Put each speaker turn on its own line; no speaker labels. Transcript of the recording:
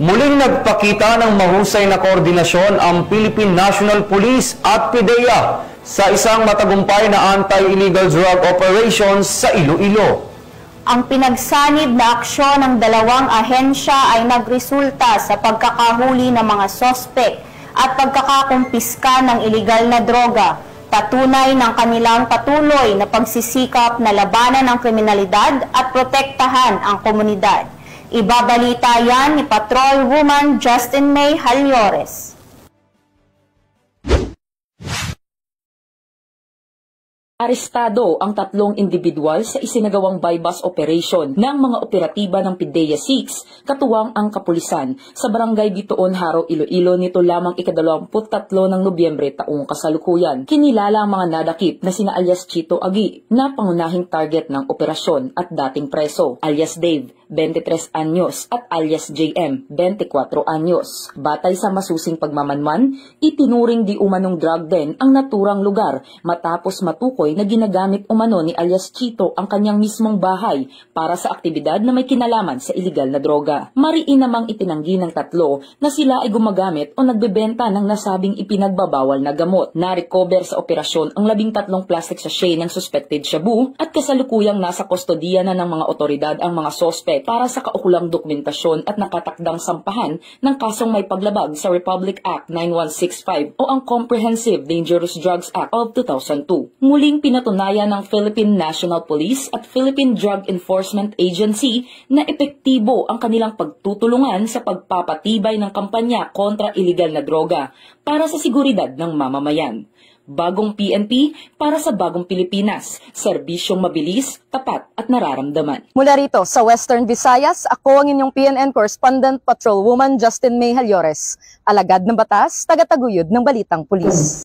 Muling nagpakita ng mahusay na koordinasyon ang Philippine National Police at PDEA sa isang matagumpay na anti-illegal drug operations sa Iloilo.
Ang pinagsanib na aksyon ng dalawang ahensya ay nagresulta sa pagkakahuli ng mga sospek at pagkakakumpiska ng iligal na droga, patunay ng kanilang patuloy na pagsisikap na labanan ang kriminalidad at protektahan ang komunidad. Ibabalita yan ni Patrolwoman Justin May Halyores.
Arestado ang 3 individual sa isinagawang bypass operation ng mga operatiba ng PDEA 6, katuwang ang kapulisan, sa Barangay Bitoon, Haro, Iloilo nito lamang ika-23 ng Nobyembre taong kasalukuyan. Kinilala ang mga nadakip na sina alias Chito Agi na pangunahing target ng operasyon at dating preso, alias Dave, 23 anyos at alias JM, 24 anyos. Batay sa masusing pagmamanman, itinuring di umanong drug den ang naturang lugar matapos matukoy na ginagamit umano ni alias Chito ang kanyang mismong bahay para sa aktibidad na may kinalaman sa iligal na droga. Mariin namang itinanggi ng 3 na sila ay gumagamit o nagbebenta ng nasabing ipinagbabawal na gamot. Na-recover sa operasyon ang 13 plastic sachet ng suspected shabu at kasalukuyang nasa kustodiya na ng mga otoridad ang mga sospek para sa kaukulang dokumentasyon at nakatakdang sampahan ng kasong may paglabag sa Republic Act 9165 o ang Comprehensive Dangerous Drugs Act of 2002. Muling pinatunayan ng Philippine National Police at Philippine Drug Enforcement Agency na epektibo ang kanilang pagtutulungan sa pagpapatibay ng kampanya kontra iligal na droga para sa seguridad ng mamamayan. Bagong PNP para sa bagong Pilipinas, serbisyong mabilis, tapat at nararamdaman.
Mula rito sa Western Visayas, ako ang inyong PNN Correspondent Patrolwoman Justin May Halyores, alagad ng batas, tagataguyod ng Balitang Pulis.